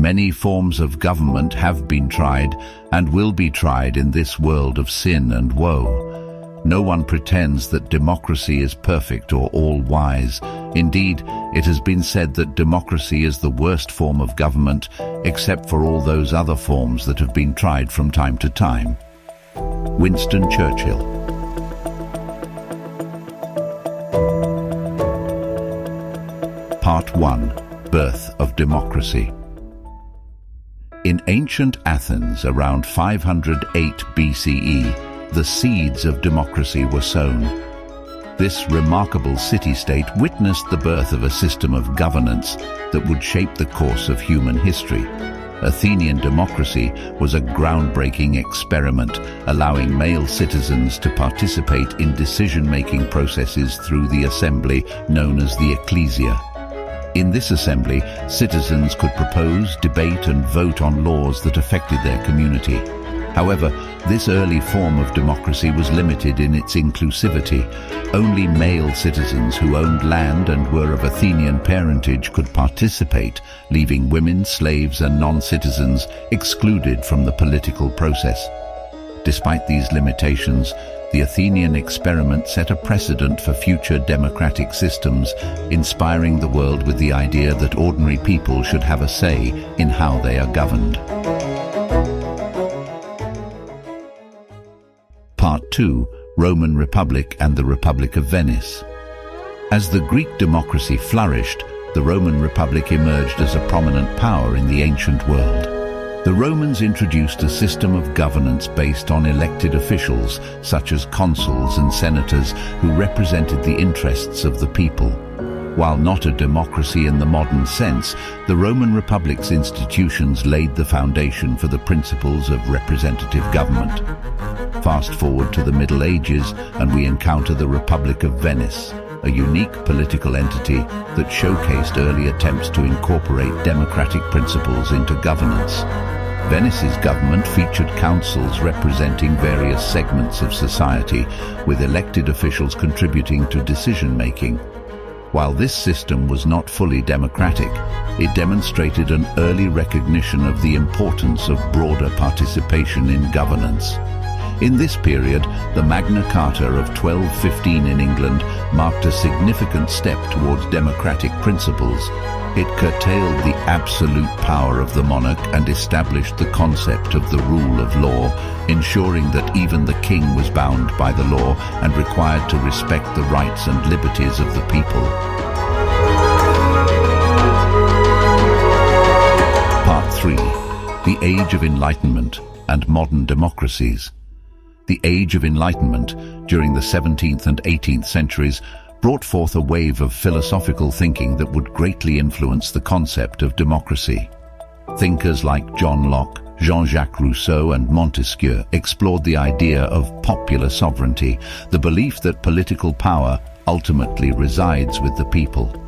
Many forms of government have been tried and will be tried in this world of sin and woe. No one pretends that democracy is perfect or all-wise. Indeed, it has been said that democracy is the worst form of government, except for all those other forms that have been tried from time to time. Winston Churchill. Part 1. Birth of Democracy. In ancient Athens, around 508 BCE, the seeds of democracy were sown. This remarkable city-state witnessed the birth of a system of governance that would shape the course of human history. Athenian democracy was a groundbreaking experiment, allowing male citizens to participate in decision-making processes through the assembly known as the ecclesia. In this assembly, citizens could propose, debate and vote on laws that affected their community. However, this early form of democracy was limited in its inclusivity. Only male citizens who owned land and were of Athenian parentage could participate, leaving women, slaves and non-citizens excluded from the political process. Despite these limitations, the Athenian experiment set a precedent for future democratic systems, inspiring the world with the idea that ordinary people should have a say in how they are governed. Part 2. Roman Republic and the Republic of Venice. As the Greek democracy flourished, the Roman Republic emerged as a prominent power in the ancient world. The Romans introduced a system of governance based on elected officials, such as consuls and senators, who represented the interests of the people. While not a democracy in the modern sense, the Roman Republic's institutions laid the foundation for the principles of representative government. Fast forward to the Middle Ages, and we encounter the Republic of Venice, a unique political entity that showcased early attempts to incorporate democratic principles into governance. Venice's government featured councils representing various segments of society, with elected officials contributing to decision-making. While this system was not fully democratic, it demonstrated an early recognition of the importance of broader participation in governance. In this period, the Magna Carta of 1215 in England marked a significant step towards democratic principles. It curtailed the absolute power of the monarch and established the concept of the rule of law, ensuring that even the king was bound by the law and required to respect the rights and liberties of the people. Part 3. The Age of Enlightenment and Modern Democracies. The Age of Enlightenment, during the 17th and 18th centuries, brought forth a wave of philosophical thinking that would greatly influence the concept of democracy. Thinkers like John Locke, Jean-Jacques Rousseau and Montesquieu explored the idea of popular sovereignty, the belief that political power ultimately resides with the people.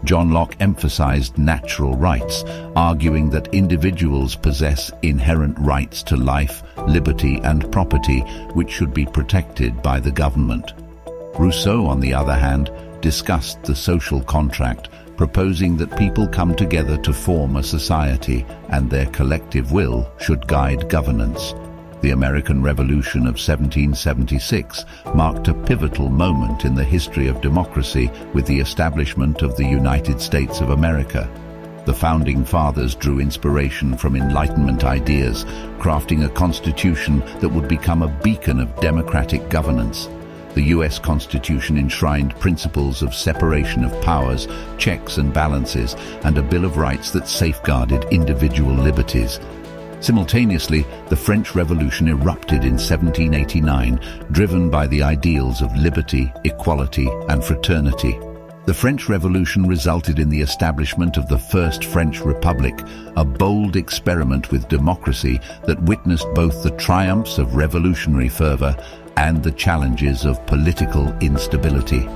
John Locke emphasized natural rights, arguing that individuals possess inherent rights to life, liberty and property, which should be protected by the government. Rousseau, on the other hand, discussed the social contract, proposing that people come together to form a society and their collective will should guide governance. The American Revolution of 1776 marked a pivotal moment in the history of democracy with the establishment of the United States of America. The Founding Fathers drew inspiration from Enlightenment ideas, crafting a constitution that would become a beacon of democratic governance. The U.S. Constitution enshrined principles of separation of powers, checks and balances, and a Bill of Rights that safeguarded individual liberties. Simultaneously, the French Revolution erupted in 1789, driven by the ideals of liberty, equality, and fraternity. The French Revolution resulted in the establishment of the First French Republic, a bold experiment with democracy that witnessed both the triumphs of revolutionary fervor and the challenges of political instability.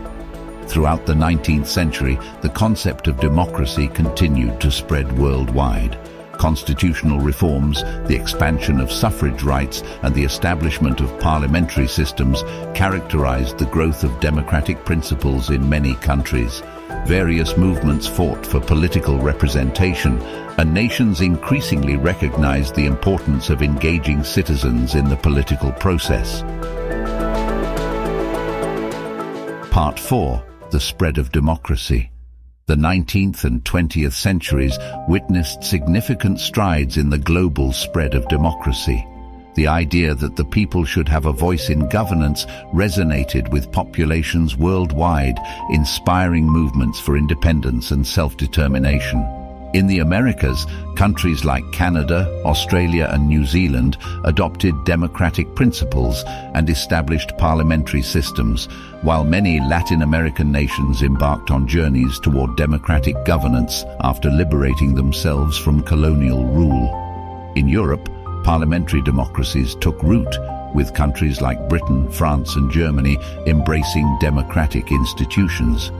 Throughout the 19th century, the concept of democracy continued to spread worldwide. Constitutional reforms, the expansion of suffrage rights, and the establishment of parliamentary systems characterized the growth of democratic principles in many countries. Various movements fought for political representation, and nations increasingly recognized the importance of engaging citizens in the political process. Part 4. The spread of democracy. The 19th and 20th centuries witnessed significant strides in the global spread of democracy. The idea that the people should have a voice in governance resonated with populations worldwide, inspiring movements for independence and self-determination. In the Americas, countries like Canada, Australia and New Zealand adopted democratic principles and established parliamentary systems, while many Latin American nations embarked on journeys toward democratic governance after liberating themselves from colonial rule. In Europe, parliamentary democracies took root, with countries like Britain, France and Germany embracing democratic institutions.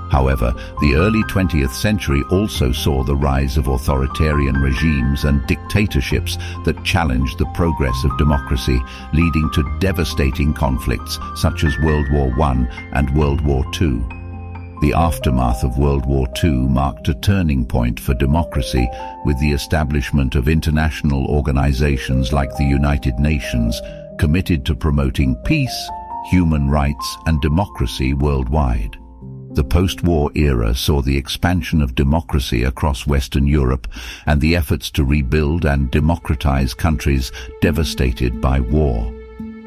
However, the early 20th century also saw the rise of authoritarian regimes and dictatorships that challenged the progress of democracy, leading to devastating conflicts such as World War I and World War II. The aftermath of World War II marked a turning point for democracy, with the establishment of international organizations like the United Nations, committed to promoting peace, human rights and democracy worldwide. The post-war era saw the expansion of democracy across Western Europe and the efforts to rebuild and democratize countries devastated by war.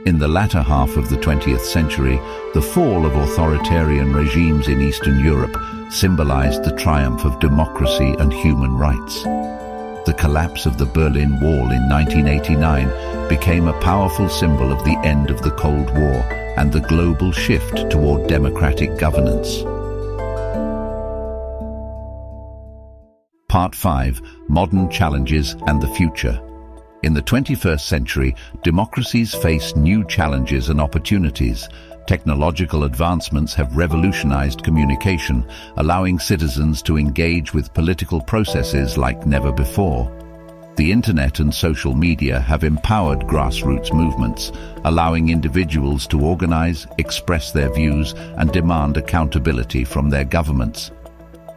In the latter half of the 20th century, the fall of authoritarian regimes in Eastern Europe symbolized the triumph of democracy and human rights. The collapse of the Berlin Wall in 1989 became a powerful symbol of the end of the Cold War and the global shift toward democratic governance. Part 5. Modern Challenges and the Future. In the 21st century, democracies face new challenges and opportunities. Technological advancements have revolutionized communication, allowing citizens to engage with political processes like never before. The internet and social media have empowered grassroots movements, allowing individuals to organize, express their views, and demand accountability from their governments.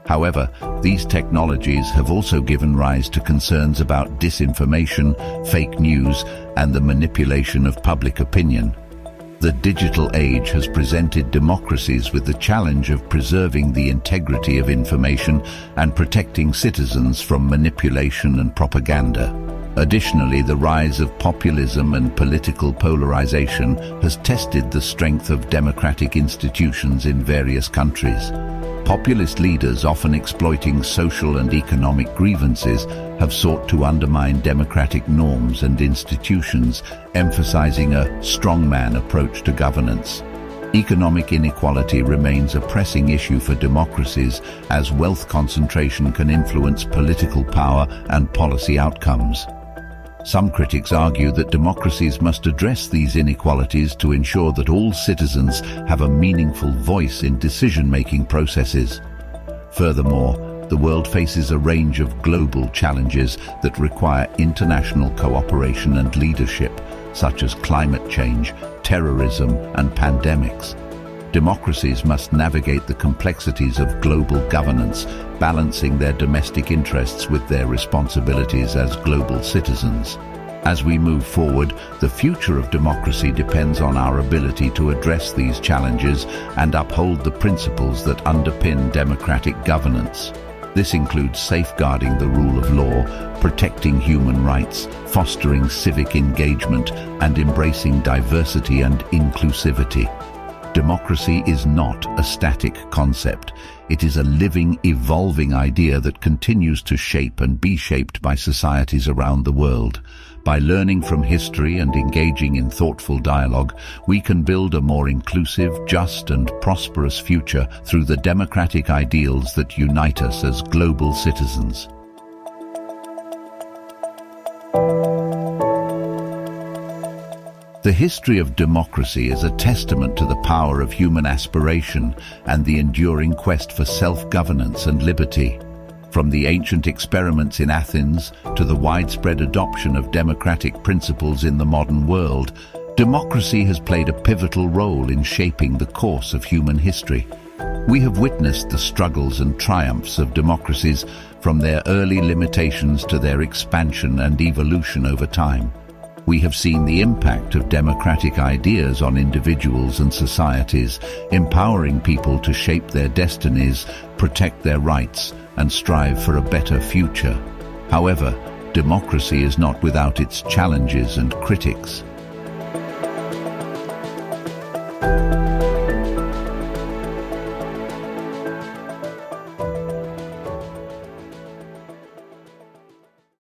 However, these technologies have also given rise to concerns about disinformation, fake news, and the manipulation of public opinion. The digital age has presented democracies with the challenge of preserving the integrity of information and protecting citizens from manipulation and propaganda. Additionally, the rise of populism and political polarization has tested the strength of democratic institutions in various countries. Populist leaders, often exploiting social and economic grievances, have sought to undermine democratic norms and institutions, emphasizing a strongman approach to governance. Economic inequality remains a pressing issue for democracies, as wealth concentration can influence political power and policy outcomes. Some critics argue that democracies must address these inequalities to ensure that all citizens have a meaningful voice in decision-making processes. Furthermore, the world faces a range of global challenges that require international cooperation and leadership, such as climate change, terrorism, and pandemics. Democracies must navigate the complexities of global governance, balancing their domestic interests with their responsibilities as global citizens. As we move forward, the future of democracy depends on our ability to address these challenges and uphold the principles that underpin democratic governance. This includes safeguarding the rule of law, protecting human rights, fostering civic engagement, and embracing diversity and inclusivity. Democracy is not a static concept. It is a living, evolving idea that continues to shape and be shaped by societies around the world. By learning from history and engaging in thoughtful dialogue, we can build a more inclusive, just, and prosperous future through the democratic ideals that unite us as global citizens. The history of democracy is a testament to the power of human aspiration and the enduring quest for self-governance and liberty. From the ancient experiments in Athens to the widespread adoption of democratic principles in the modern world, democracy has played a pivotal role in shaping the course of human history. We have witnessed the struggles and triumphs of democracies, from their early limitations to their expansion and evolution over time. We have seen the impact of democratic ideas on individuals and societies, empowering people to shape their destinies, protect their rights, and strive for a better future. However, democracy is not without its challenges and critics.